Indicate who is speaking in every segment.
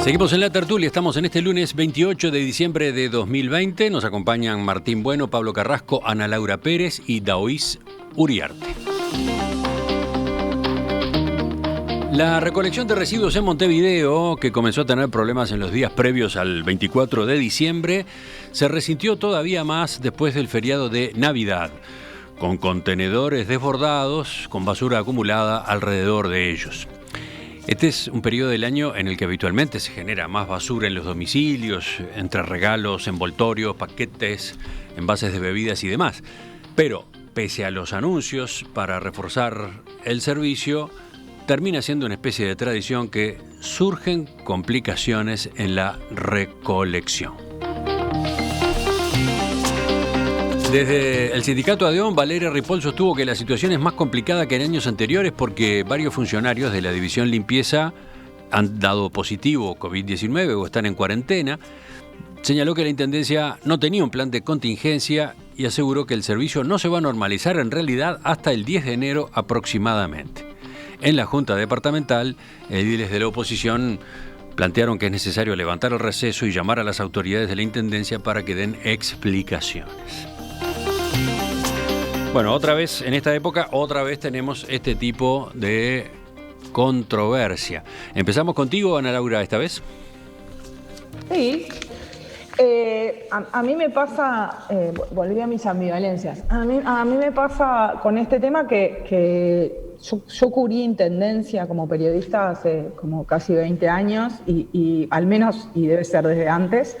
Speaker 1: Seguimos en la tertulia, estamos en este lunes 28 de diciembre de 2020. Nos acompañan Martín Bueno, Pablo Carrasco, Ana Laura Pérez y Daoís Uriarte. La recolección de residuos en Montevideo, que comenzó a tener problemas en los días previos al 24 de diciembre, se resintió todavía más después del feriado de Navidad, con contenedores desbordados, con basura acumulada alrededor de ellos. Este es un periodo del año en el que habitualmente se genera más basura en los domicilios, entre regalos, envoltorios, paquetes, envases de bebidas y demás. Pero, pese a los anuncios para reforzar el servicio, termina siendo una especie de tradición que surgen complicaciones en la recolección. Desde el sindicato ADEON, Valeria Ripoll sostuvo que la situación es más complicada que en años anteriores porque varios funcionarios de la división limpieza han dado positivo COVID-19 o están en cuarentena. Señaló que la Intendencia no tenía un plan de contingencia y aseguró que el servicio no se va a normalizar en realidad hasta el 10 de enero aproximadamente. En la Junta Departamental, ediles de la oposición plantearon que es necesario levantar el receso y llamar a las autoridades de la Intendencia para que den explicaciones. Bueno, otra vez, en esta época, otra vez tenemos este tipo de controversia. Empezamos contigo, Ana Laura, esta vez.
Speaker 2: Sí. A mí me pasa, volví a mis ambivalencias, a mí me pasa con este tema que yo cubrí Intendencia como periodista hace como casi 20 años y al menos, y debe ser desde antes,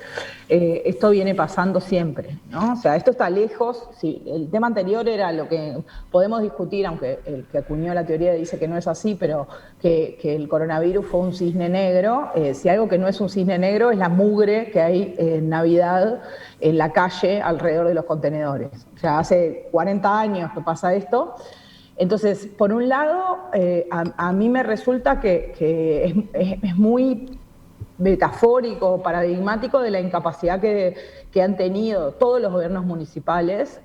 Speaker 2: esto viene pasando siempre, ¿no? O sea, esto está lejos. Sí, el tema anterior era lo que podemos discutir, aunque el que acuñó la teoría dice que no es así, pero que el coronavirus fue un cisne negro. Si algo que no es un cisne negro es la mugre que hay en Navidad en la calle alrededor de los contenedores. O sea, hace 40 años que pasa esto. Entonces, por un lado, a mí me resulta que es muy metafórico, paradigmático de la incapacidad que han tenido todos los gobiernos municipales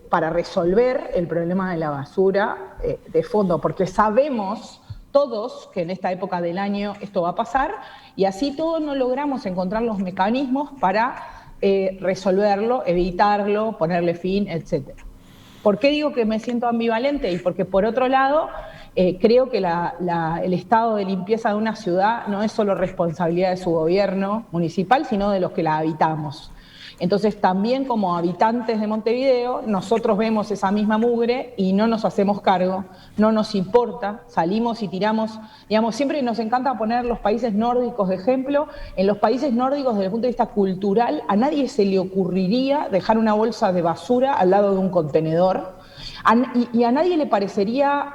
Speaker 2: para resolver el problema de la basura de fondo, porque sabemos todos que en esta época del año esto va a pasar y así todos no logramos encontrar los mecanismos para resolverlo, evitarlo, ponerle fin, etcétera. ¿Por qué digo que me siento ambivalente? Y porque por otro lado, creo que el estado de limpieza de una ciudad no es solo responsabilidad de su gobierno municipal, sino de los que la habitamos. Entonces también como habitantes de Montevideo, nosotros vemos esa misma mugre y no nos hacemos cargo, no nos importa, salimos y tiramos, digamos, siempre nos encanta poner los países nórdicos de ejemplo. En los países nórdicos, desde el punto de vista cultural, a nadie se le ocurriría dejar una bolsa de basura al lado de un contenedor y a nadie le parecería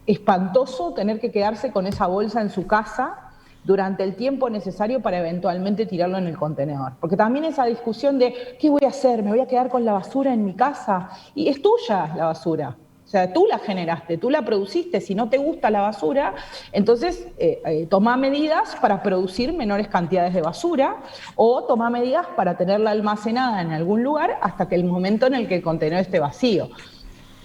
Speaker 2: espantoso tener que quedarse con esa bolsa en su casa durante el tiempo necesario para eventualmente tirarlo en el contenedor. Porque también esa discusión de ¿qué voy a hacer? ¿Me voy a quedar con la basura en mi casa? Y es tuya la basura. O sea, tú la generaste, tú la produciste. Si no te gusta la basura, entonces toma medidas para producir menores cantidades de basura o toma medidas para tenerla almacenada en algún lugar hasta que el momento en el que el contenedor esté vacío.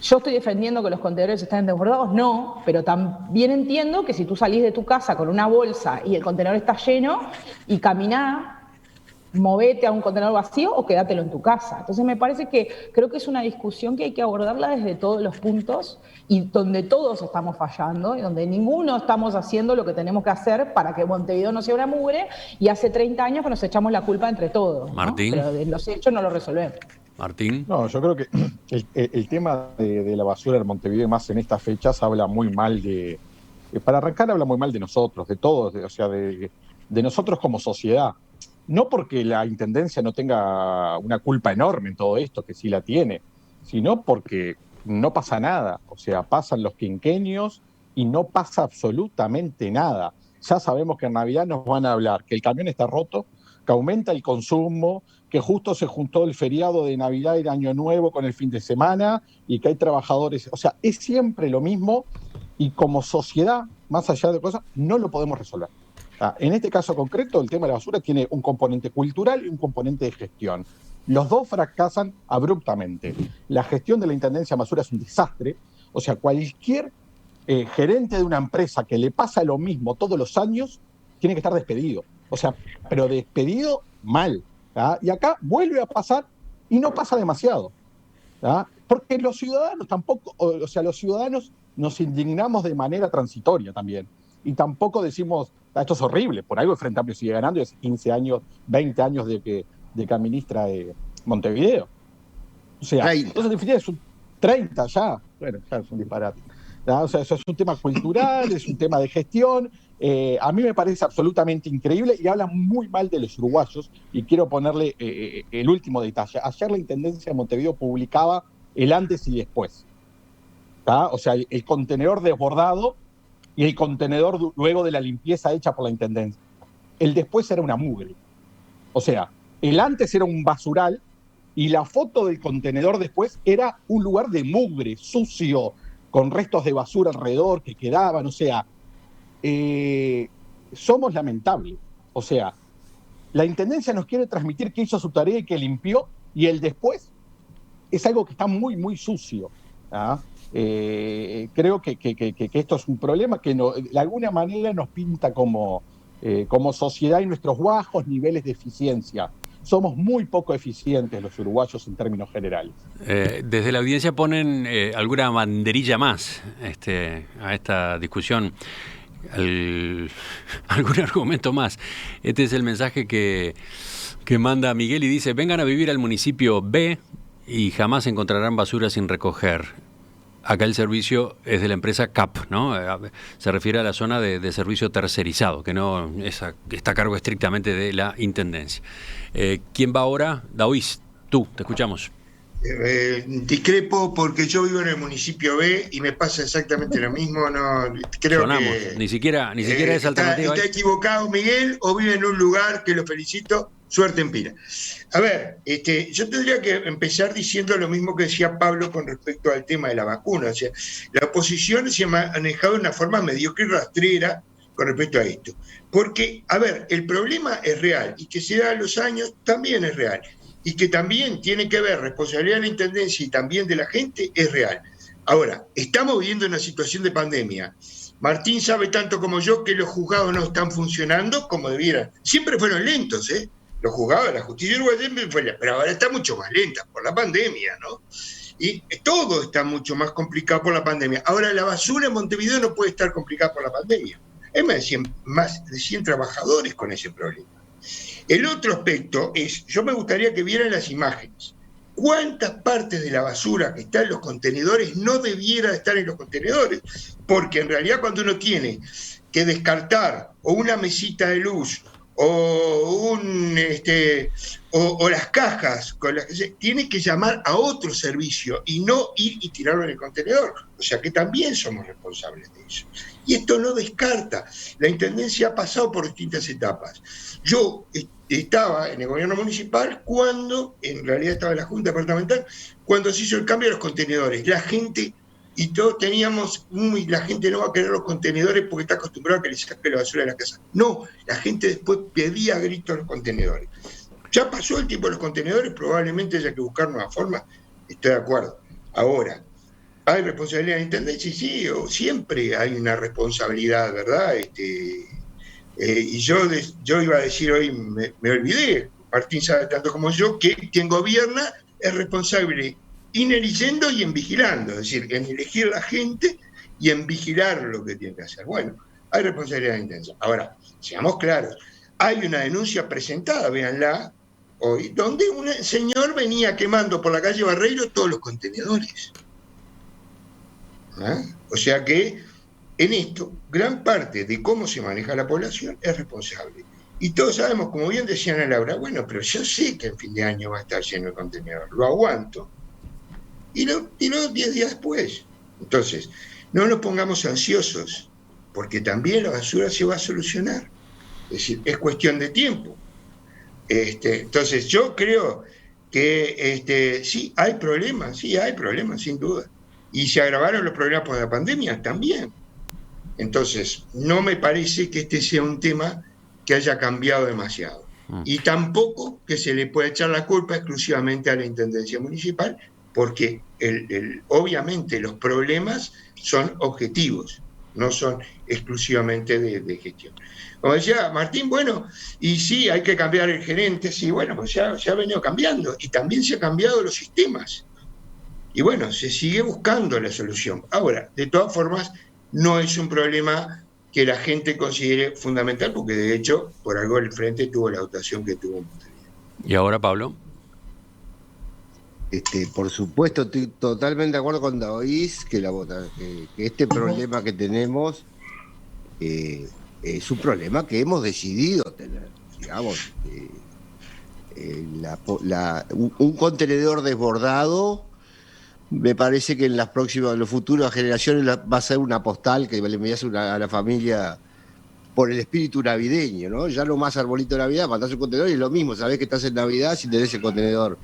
Speaker 2: ¿Yo estoy defendiendo que los contenedores estén desbordados? No, pero también entiendo que si tú salís de tu casa con una bolsa y el contenedor está lleno y caminá, movete a un contenedor vacío o quédatelo en tu casa. Entonces me parece que creo que es una discusión que hay que abordarla desde todos los puntos y donde todos estamos fallando y donde ninguno estamos haciendo lo que tenemos que hacer para que Montevideo no sea una mugre y hace 30 años que nos echamos la culpa entre todos, ¿no?
Speaker 1: Martín.
Speaker 2: Pero de los hechos no lo resolvemos.
Speaker 1: Martín.
Speaker 3: No, yo creo que el tema de la basura en Montevideo, más en estas fechas, habla muy mal para arrancar habla muy mal de nosotros, de todos, o sea, de nosotros como sociedad. No porque la Intendencia no tenga una culpa enorme en todo esto, que sí la tiene, sino porque no pasa nada. O sea, pasan los quinquenios y no pasa absolutamente nada. Ya sabemos que en Navidad nos van a hablar que el camión está roto, que aumenta el consumo, que justo se juntó el feriado de Navidad y de Año Nuevo con el fin de semana y que hay trabajadores. O sea, es siempre lo mismo y como sociedad, más allá de cosas, no lo podemos resolver. En este caso concreto, el tema de la basura tiene un componente cultural y un componente de gestión. Los dos fracasan abruptamente. La gestión de la Intendencia de Basura es un desastre. O sea, cualquier gerente de una empresa que le pasa lo mismo todos los años tiene que estar despedido. O sea, pero despedido mal. ¿Tá? Y acá vuelve a pasar y no pasa demasiado. ¿Tá? Porque los ciudadanos tampoco, o sea, los ciudadanos nos indignamos de manera transitoria también. Y tampoco decimos, esto es horrible, por algo el Frente Amplio sigue ganando y hace 15 años, 20 años de que administra Montevideo. O sea,
Speaker 4: 30.
Speaker 3: entonces en definitiva es un 30 ya. Bueno, ya es un disparate. ¿Tá? O sea, eso es un tema cultural, es un tema de gestión. A mí me parece absolutamente increíble y habla muy mal de los uruguayos. Y quiero ponerle el último detalle. Ayer la Intendencia de Montevideo publicaba el antes y después. ¿Tá? O sea, el contenedor desbordado y el contenedor luego de la limpieza hecha por la Intendencia. El después era una mugre. O sea, el antes era un basural y la foto del contenedor después era un lugar de mugre, sucio, con restos de basura alrededor que quedaban. O sea, somos lamentables. O sea, la Intendencia nos quiere transmitir que hizo su tarea y que limpió, y el después es algo que está muy, muy sucio. ¿Ah? Creo que esto es un problema que de alguna manera nos pinta como sociedad y nuestros bajos niveles de eficiencia. Somos muy poco eficientes los uruguayos en términos generales.
Speaker 1: Desde la audiencia ponen alguna banderilla más a esta discusión, algún argumento más. Este es el mensaje que manda Miguel y dice: vengan a vivir al municipio B y jamás encontrarán basura sin recoger. Acá el servicio es de la empresa CAP, ¿no? Se refiere a la zona de servicio tercerizado, que no está a cargo estrictamente de la Intendencia. ¿Quién va ahora? Daoís, tú, te escuchamos.
Speaker 4: Discrepo porque yo vivo en el municipio B y me pasa exactamente lo mismo. No creo
Speaker 1: Sonamos.
Speaker 4: que
Speaker 1: Ni siquiera es alternativa.
Speaker 4: Está equivocado Miguel, o vive en un lugar que lo felicito, suerte en pila. A ver, yo tendría que empezar diciendo lo mismo que decía Pablo con respecto al tema de la vacuna. O sea, la oposición se ha manejado de una forma mediocre y rastrera con respecto a esto. Porque, a ver, el problema es real y que se da a los años también es real. Y que también tiene que ver responsabilidad de la Intendencia y también de la gente, es real. Ahora, estamos viviendo una situación de pandemia. Martín sabe tanto como yo que los juzgados no están funcionando como debieran. Siempre fueron lentos, ¿eh? Los juzgados, la justicia uruguaya, pero ahora está mucho más lenta por la pandemia, ¿no? Y todo está mucho más complicado por la pandemia. Ahora, la basura en Montevideo no puede estar complicada por la pandemia. Hay más de 100 trabajadores con ese problema. El otro aspecto es, yo me gustaría que vieran las imágenes. ¿Cuántas partes de la basura que está en los contenedores no debiera estar en los contenedores? Porque en realidad cuando uno tiene que descartar o una mesita de luz o las cajas con las que tiene que llamar a otro servicio y no ir y tirarlo en el contenedor. O sea que también somos responsables de eso. Y esto no descarta. La Intendencia ha pasado por distintas etapas. Yo estaba en el gobierno municipal cuando, en realidad estaba en la Junta Departamental, cuando se hizo el cambio de los contenedores. La gente, y todos teníamos, la gente no va a querer los contenedores porque está acostumbrada a que le saque la basura de la casa. No, la gente después pedía a gritos los contenedores. Ya pasó el tiempo de los contenedores, probablemente haya que buscar nuevas formas, estoy de acuerdo. Ahora, ¿hay responsabilidad de la Intendencia? Sí, siempre hay una responsabilidad, ¿verdad? Y yo iba a decir hoy, me olvidé, Martín sabe tanto como yo, que quien gobierna es responsable en eligiendo y en vigilando, es decir, en elegir la gente y en vigilar lo que tiene que hacer. Bueno, hay responsabilidad de la Intendencia. Ahora, seamos claros, hay una denuncia presentada, véanla, hoy, donde un señor venía quemando por la calle Barreiro todos los contenedores. ¿Ah? O sea que en esto, gran parte de cómo se maneja la población es responsable. Y todos sabemos, como bien decía Ana Laura, bueno, pero yo sé que en fin de año va a estar lleno de contenedor, lo aguanto. Y lo 10 días después. Entonces, no nos pongamos ansiosos, porque también la basura se va a solucionar. Es decir, es cuestión de tiempo. Entonces, yo creo que sí, hay problemas, sin duda. Y se agravaron los problemas por la pandemia también. Entonces, no me parece que este sea un tema que haya cambiado demasiado. Y tampoco que se le pueda echar la culpa exclusivamente a la Intendencia Municipal, porque obviamente los problemas son objetivos. no son exclusivamente de gestión. Como decía Martín, bueno, y sí, hay que cambiar el gerente, sí, bueno, pues ya ha venido cambiando, y también se han cambiado los sistemas. Y bueno, se sigue buscando la solución. Ahora, de todas formas, no es un problema que la gente considere fundamental, porque de hecho, por algo el Frente tuvo la dotación que tuvo en Montevideo.
Speaker 1: ¿Y ahora, Pablo?
Speaker 5: Por supuesto, estoy totalmente de acuerdo con David que este problema que tenemos es un problema que hemos decidido tener. Digamos, un contenedor desbordado, me parece que en las futuras generaciones va a ser una postal que le envías a la familia por el espíritu navideño, ¿no? Ya no más arbolito de Navidad, mandás un contenedor y es lo mismo, sabés que estás en Navidad si tenés el contenedor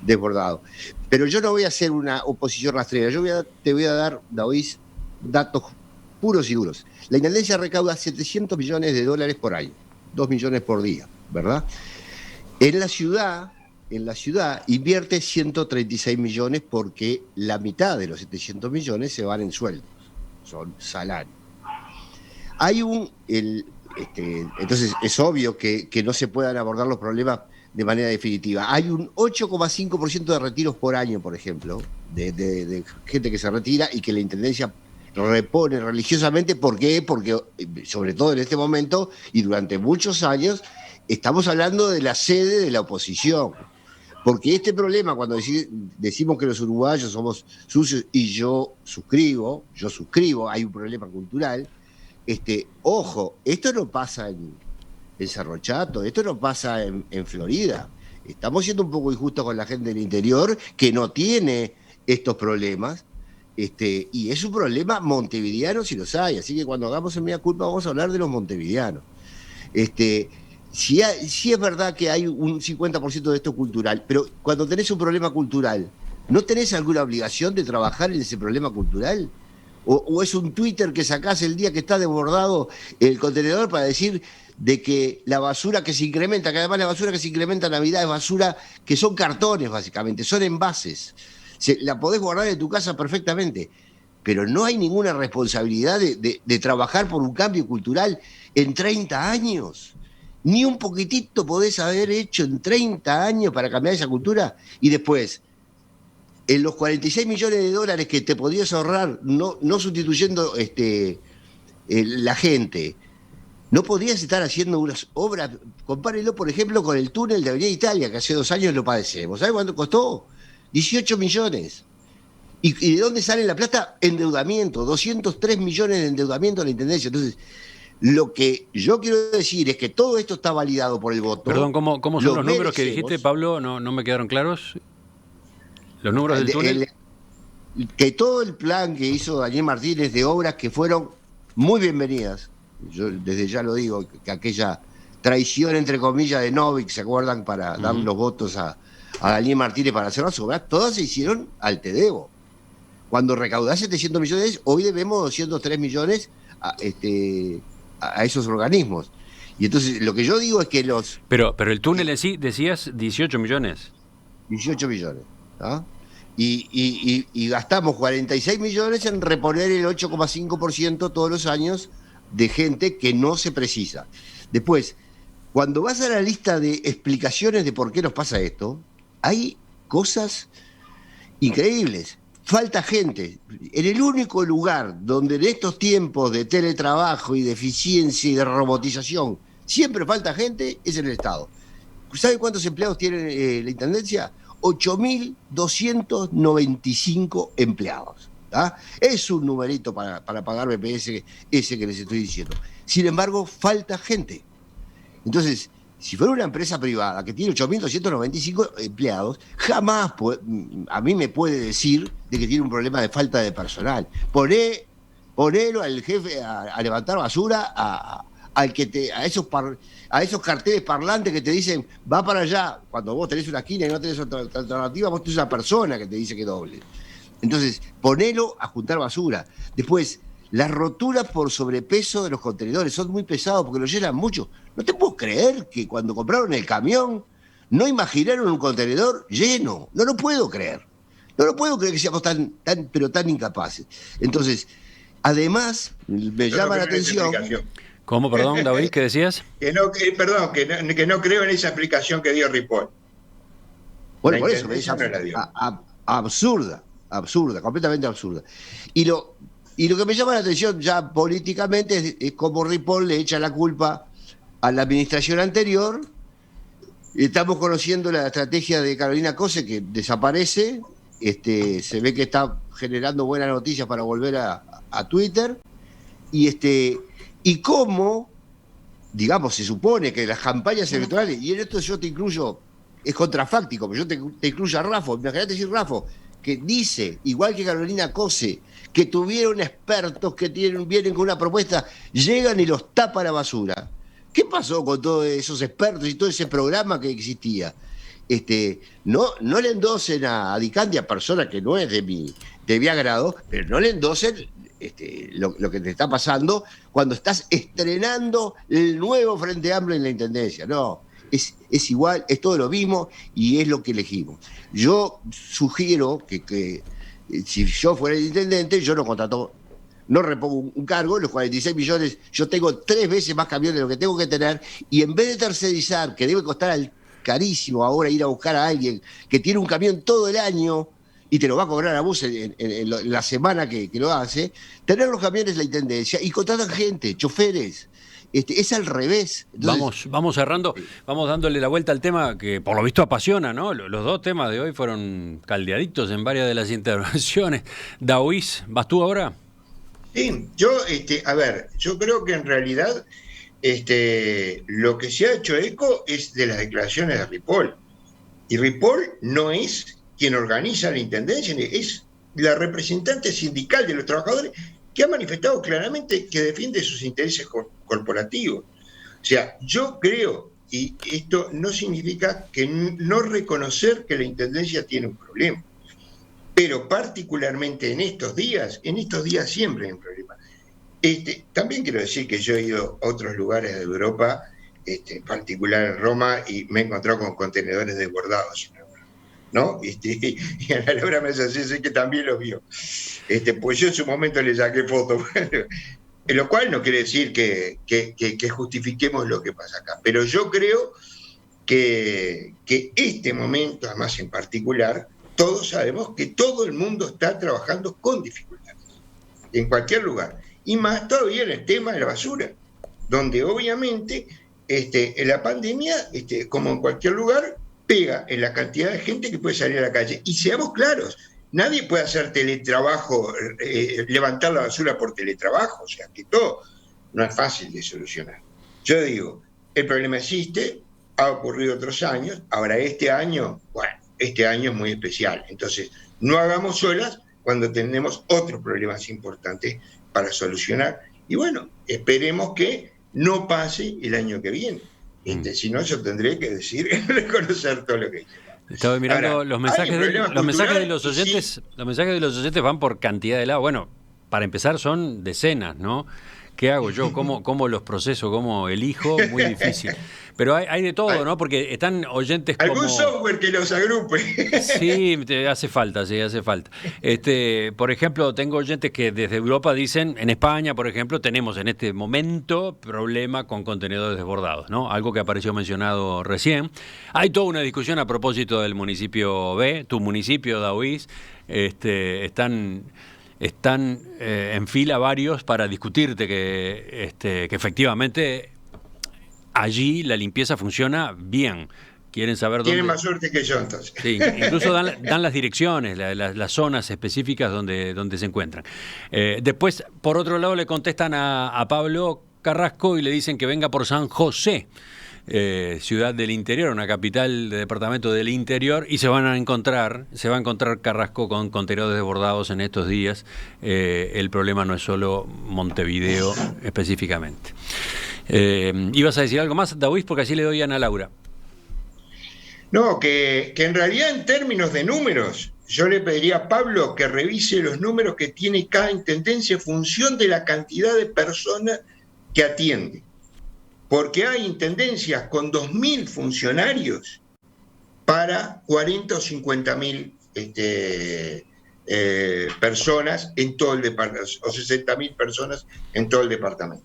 Speaker 5: desbordado. Pero yo no voy a hacer una oposición rastrera, te voy a dar, David, datos puros y duros. La Intendencia recauda $700 millones por año, 2 millones por día, ¿verdad? En la ciudad invierte 136 millones porque la mitad de los 700 millones se van en sueldos, son salarios. Entonces es obvio que no se puedan abordar los problemas de manera definitiva. Hay un 8,5% de retiros por año, por ejemplo, de gente que se retira y que la Intendencia repone religiosamente. ¿Por qué? Porque, sobre todo en este momento y durante muchos años, estamos hablando de la sede de la oposición. Porque este problema, cuando decimos que los uruguayos somos sucios, y yo suscribo, hay un problema cultural, ojo, esto no pasa en Cerro Chato, esto no pasa en Florida. Estamos siendo un poco injustos con la gente del interior que no tiene estos problemas, y es un problema montevideano si los hay, así que cuando hagamos en Mea Culpa vamos a hablar de los montevideanos. Sí es verdad que hay un 50% de esto cultural, pero cuando tenés un problema cultural, ¿no tenés alguna obligación de trabajar en ese problema cultural? ¿O es un Twitter que sacás el día que está desbordado el contenedor para decir de que la basura que se incrementa, que además la basura que se incrementa en Navidad es basura que son cartones básicamente, son envases? La podés guardar en tu casa perfectamente, pero no hay ninguna responsabilidad de trabajar por un cambio cultural en 30 años. Ni un poquitito podés haber hecho en 30 años para cambiar esa cultura. Y después, en los $46 millones que te podías ahorrar no sustituyendo la gente, no podías estar haciendo unas obras. Compárelo, por ejemplo, con el túnel de Avenida Italia, que hace 2 años lo padecemos. ¿Sabes cuánto costó? 18 millones. ¿Y de dónde sale la plata? Endeudamiento, 203 millones de endeudamiento a la Intendencia. Entonces, lo que yo quiero decir es que todo esto está validado por el voto.
Speaker 1: Perdón, ¿cómo son los números que dijiste, Pablo? No me quedaron claros. ¿Los números del túnel?
Speaker 5: Que todo el plan que hizo Daniel Martínez de obras que fueron muy bienvenidas, yo desde ya lo digo, que aquella traición entre comillas de Novik, ¿se acuerdan? Para dar los votos a Daniel Martínez para hacer las obras, todas se hicieron al te debo. Cuando recaudás 700 millones, hoy debemos 203 millones a esos organismos. Y entonces lo que yo digo es que
Speaker 1: Pero el túnel en sí, decías 18 millones.
Speaker 5: 18 millones, ¿no? Y gastamos 46 millones en reponer el 8,5% todos los años de gente que no se precisa. Después, cuando vas a la lista de explicaciones de por qué nos pasa esto, hay cosas increíbles. Falta gente. En el único lugar donde en estos tiempos de teletrabajo y de eficiencia y de robotización siempre falta gente es en el Estado. ¿Saben cuántos empleados tiene la Intendencia? 8.295 empleados. ¿Ah? Es un numerito para pagar BPS ese que les estoy diciendo. Sin embargo, falta gente. Entonces, si fuera una empresa privada que tiene 8.295 empleados, jamás a mí me puede decir de que tiene un problema de falta de personal. Ponelo al jefe a levantar basura, a esos carteles parlantes que te dicen va para allá. Cuando vos tenés una esquina y no tenés otra alternativa, vos tenés una persona que te dice que doble. Entonces, ponelo a juntar basura. Después, las roturas por sobrepeso de los contenedores son muy pesados porque los llenan mucho. No te puedo creer que cuando compraron el camión no imaginaron un contenedor lleno. No lo puedo creer. No lo puedo creer que seamos tan incapaces. Entonces, Además, me
Speaker 4: Yo
Speaker 5: llama
Speaker 4: no
Speaker 5: la
Speaker 4: creo en esa
Speaker 5: atención.
Speaker 4: explicación.
Speaker 1: ¿Cómo, perdón, David? ¿Qué decías?
Speaker 4: Perdón, que no creo en esa explicación que dio Ripoll.
Speaker 5: Bueno,
Speaker 4: La
Speaker 5: por eso, es
Speaker 4: intendencia no la dio.
Speaker 5: absurda, completamente absurda. Y lo que me llama la atención ya políticamente es cómo Ripoll le echa la culpa a la administración anterior. Estamos conociendo la estrategia de Carolina Cose, que desaparece, se ve que está generando buenas noticias para volver a Twitter, y cómo, digamos, se supone que las campañas electorales, y en esto yo te incluyo, es contrafáctico, pero yo te incluyo a Raffo, imagínate decir Raffo, que dice, igual que Carolina Cose, que tuvieron expertos que vienen con una propuesta, llegan y los tapa a la basura. ¿Qué pasó con todos esos expertos y todo ese programa que existía? No le endosen a Dicandia, persona que no es de mi agrado, pero no le endosen lo que te está pasando cuando estás estrenando el nuevo Frente Amplio en la Intendencia. No, es igual, es todo lo mismo y es lo que elegimos. Yo sugiero que si yo fuera el intendente, yo no repongo un cargo, los 46 millones, yo tengo 3 veces más camiones de lo que tengo que tener, y en vez de tercerizar, que debe costar carísimo ahora ir a buscar a alguien que tiene un camión todo el año y te lo va a cobrar a vos en la semana que lo hace, tener los camiones de la intendencia y contratan gente, choferes. Es al revés. Entonces,
Speaker 1: Vamos cerrando, vamos dándole la vuelta al tema que por lo visto apasiona, ¿no? Los dos temas de hoy fueron caldeaditos en varias de las intervenciones. Daoís, ¿vas tú ahora?
Speaker 4: Sí, yo creo que en realidad lo que se ha hecho eco es de las declaraciones de Ripoll. Y Ripoll no es quien organiza la intendencia, es la representante sindical de los trabajadores que ha manifestado claramente que defiende sus intereses corporativos. O sea, yo creo, y esto no significa que no reconocer que la intendencia tiene un problema, pero particularmente en estos días siempre hay un problema. También quiero decir que yo he ido a otros lugares de Europa, en particular en Roma, y me he encontrado con contenedores desbordados, ¿no? Y Ana Laura me dice que también los vio. Pues yo en su momento le saqué fotos, lo cual no quiere decir que justifiquemos lo que pasa acá. Pero yo creo que este momento, además en particular, todos sabemos que todo el mundo está trabajando con dificultades, en cualquier lugar. Y más todavía en el tema de la basura, donde obviamente la pandemia, como en cualquier lugar, pega en la cantidad de gente que puede salir a la calle. Y seamos claros, nadie puede hacer teletrabajo, levantar la basura por teletrabajo, o sea que todo no es fácil de solucionar. Yo digo, el problema existe, ha ocurrido otros años, ahora este año es muy especial. Entonces, no hagamos solas cuando tenemos otros problemas importantes para solucionar. Y bueno, esperemos que no pase el año que viene. Si no, yo tendré que reconocer todo lo que hice.
Speaker 1: Estaba mirando
Speaker 4: Ahora,
Speaker 1: los mensajes de los oyentes. Sí. Los mensajes de los oyentes van por cantidad de lados. Bueno, para empezar son decenas, ¿no? ¿Qué hago yo? ¿Cómo los proceso? ¿Cómo elijo? Muy difícil. Pero hay de todo, ¿no? Porque están oyentes como...
Speaker 4: ¿Algún software que los agrupe?
Speaker 1: Sí, hace falta. Por ejemplo, tengo oyentes que desde Europa dicen, en España, por ejemplo, tenemos en este momento problema con contenedores desbordados, ¿no? Algo que apareció mencionado recién. Hay toda una discusión a propósito del municipio B, tu municipio, Daoís, están en fila varios para discutirte que efectivamente allí la limpieza funciona bien. Quieren saber dónde...
Speaker 4: Tienen más suerte que yo, entonces.
Speaker 1: Sí, incluso dan las direcciones, las zonas específicas donde se encuentran. Después, por otro lado, le contestan a Pablo Carrasco y le dicen que venga por San José, ciudad del interior, una capital de departamento del interior, y se va a encontrar Carrasco con contenedores desbordados en estos días. El problema no es solo Montevideo específicamente. ¿Ibas a decir algo más, Daoís? Porque así le doy a Ana Laura.
Speaker 4: No, que en realidad en términos de números, yo le pediría a Pablo que revise los números que tiene cada intendencia en función de la cantidad de personas que atiende. Porque hay intendencias con 2.000 funcionarios para 40 o 50.000 personas en todo el departamento, o 60.000 personas en todo el departamento.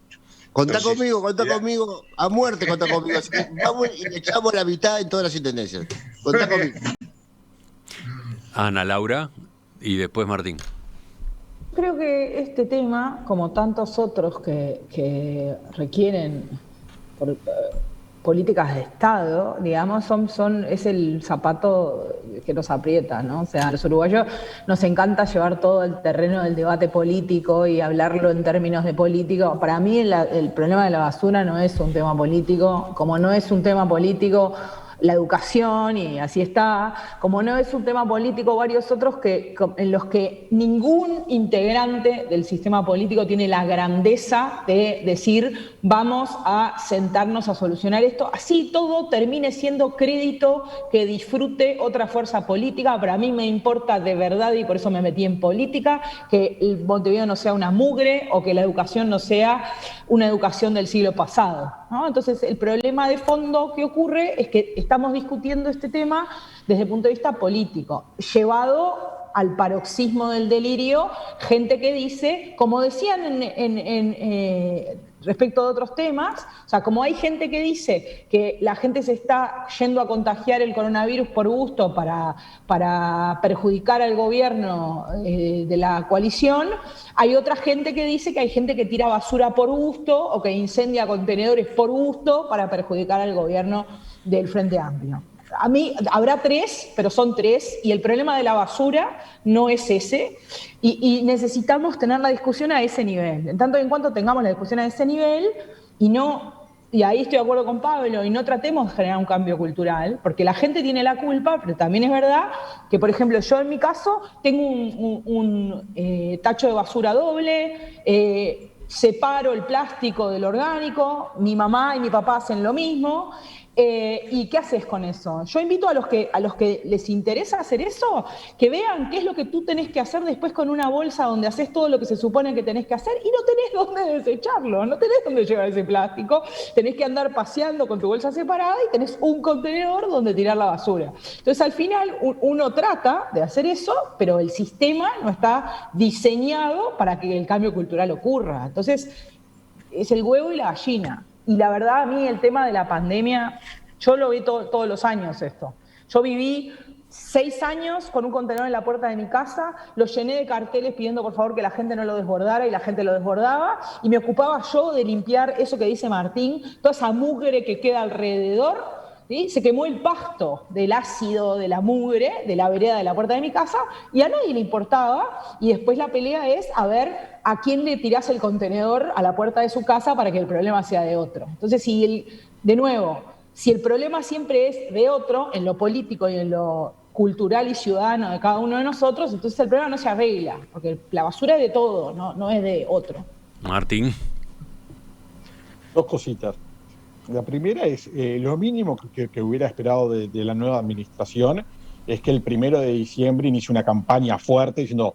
Speaker 5: Contá
Speaker 4: Entonces,
Speaker 5: conmigo, a muerte contá conmigo. Vamos y le echamos la mitad en todas las intendencias. Contá conmigo.
Speaker 1: Ana Laura y después Martín.
Speaker 2: Creo que este tema, como tantos otros que requieren políticas de Estado, digamos, es el zapato que nos aprieta, ¿no? O sea, a los uruguayos nos encanta llevar todo el terreno del debate político y hablarlo en términos de político. Para mí el problema de la basura no es un tema político, como no es un tema político la educación, y así está, como no es un tema político, varios otros en los que ningún integrante del sistema político tiene la grandeza de decir vamos a sentarnos a solucionar esto, así todo termine siendo crédito que disfrute otra fuerza política. Para mí me importa de verdad, y por eso me metí en política, que el Montevideo no sea una mugre o que la educación no sea una educación del siglo pasado, ¿no? Entonces el problema de fondo que ocurre es que estamos discutiendo este tema desde el punto de vista político, llevado al paroxismo del delirio, gente que dice, como decían respecto de otros temas, o sea, como hay gente que dice que la gente se está yendo a contagiar el coronavirus por gusto para perjudicar al gobierno de la coalición, hay otra gente que dice que hay gente que tira basura por gusto o que incendia contenedores por gusto para perjudicar al gobierno del Frente Amplio. A mí habrá tres, pero son tres, y el problema de la basura no es ese, y necesitamos tener la discusión a ese nivel. En tanto y en cuanto tengamos la discusión a ese nivel, y ahí estoy de acuerdo con Pablo, y no tratemos de generar un cambio cultural, porque la gente tiene la culpa, pero también es verdad que, por ejemplo, yo en mi caso tengo un tacho de basura doble, separo el plástico del orgánico, mi mamá y mi papá hacen lo mismo. ¿Y qué haces con eso? Yo invito a los que les interesa hacer eso, que vean qué es lo que tú tenés que hacer después con una bolsa donde haces todo lo que se supone que tenés que hacer y no tenés dónde desecharlo, no tenés dónde llevar ese plástico, tenés que andar paseando con tu bolsa separada y tenés un contenedor donde tirar la basura. Entonces al final uno trata de hacer eso, pero el sistema no está diseñado para que el cambio cultural ocurra. Entonces es el huevo y la gallina. Y la verdad, a mí el tema de la pandemia, yo lo vi todos los años esto. Yo viví 6 años con un contenedor en la puerta de mi casa, lo llené de carteles pidiendo por favor que la gente no lo desbordara, y la gente lo desbordaba, y me ocupaba yo de limpiar eso que dice Martín, toda esa mugre que queda alrededor, ¿sí? Se quemó el pasto del ácido de la mugre de la vereda de la puerta de mi casa y a nadie le importaba, y después la pelea es a ver a quién le tirás el contenedor a la puerta de su casa para que el problema sea de otro. Entonces, de nuevo, si el problema siempre es de otro, en lo político y en lo cultural y ciudadano de cada uno de nosotros, entonces el problema no se arregla, porque la basura es de todo, no es de otro.
Speaker 1: Martín.
Speaker 3: Dos cositas. La primera es, lo mínimo que hubiera esperado de la nueva administración es que el 1 de diciembre inicie una campaña fuerte diciendo,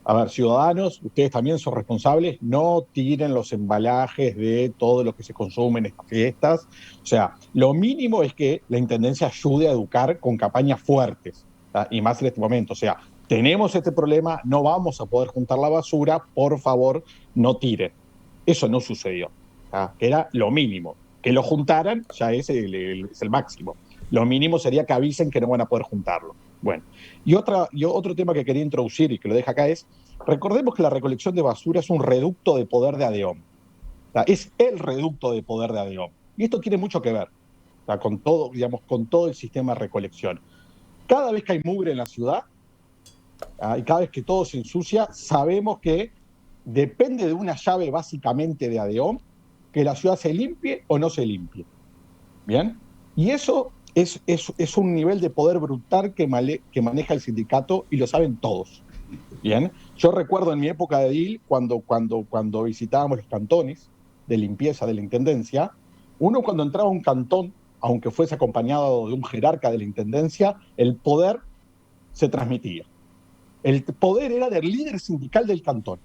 Speaker 3: a ver, ciudadanos, ustedes también son responsables, no tiren los embalajes de todo lo que se consume en estas fiestas. O sea, lo mínimo es que la Intendencia ayude a educar con campañas fuertes, ¿tá? Y más en este momento. O sea, tenemos este problema, no vamos a poder juntar la basura, por favor, no tiren. Eso no sucedió, ¿tá? Era lo mínimo. Que lo juntaran ya es el máximo. Lo mínimo sería que avisen que no van a poder juntarlo. Bueno, y otro tema que quería introducir y que lo deja acá es, recordemos que la recolección de basura es un reducto de poder de ADEOM. Es el reducto de poder de ADEOM. Y esto tiene mucho que ver con todo, digamos, con todo el sistema de recolección. Cada vez que hay mugre en la ciudad, y cada vez que todo se ensucia, sabemos que depende de una llave básicamente de ADEOM que la ciudad se limpie o no se limpie. ¿Bien? Y eso es un nivel de poder brutal que maneja el sindicato y lo saben todos. Bien, yo recuerdo en mi época de edil, cuando visitábamos los cantones de limpieza de la Intendencia, uno cuando entraba a un cantón, aunque fuese acompañado de un jerarca de la Intendencia, el poder se transmitía. El poder era del líder sindical del cantón.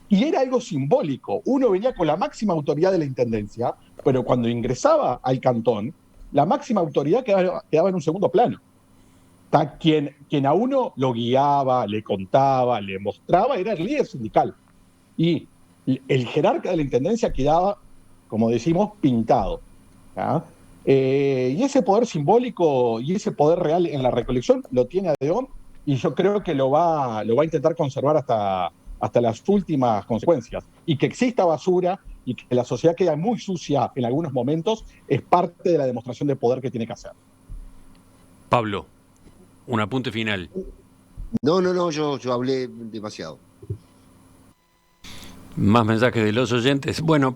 Speaker 3: Y era algo simbólico. Uno venía con la máxima autoridad de la Intendencia, pero cuando ingresaba al cantón, la máxima autoridad quedaba en un segundo plano. Quien a uno lo guiaba, le contaba, le mostraba, era el líder sindical. Y el jerarca de la intendencia quedaba, como decimos, pintado. ¿Ya? Y ese poder simbólico y ese poder real en la recolección lo tiene Adeón, y yo creo que lo va a intentar conservar hasta las últimas consecuencias. Y que exista basura y que la sociedad quede muy sucia en algunos momentos es parte de la demostración de poder que tiene que hacer.
Speaker 1: Pablo, un apunte final.
Speaker 5: No, yo hablé demasiado.
Speaker 1: Más mensajes de los oyentes. Bueno,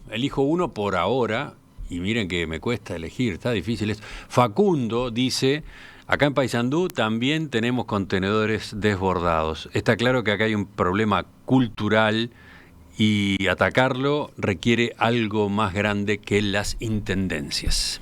Speaker 1: elijo uno por ahora, y miren que me cuesta elegir, está difícil esto. Facundo dice, acá en Paysandú también tenemos contenedores desbordados. Está claro que acá hay un problema cultural y atacarlo requiere algo más grande que las intendencias.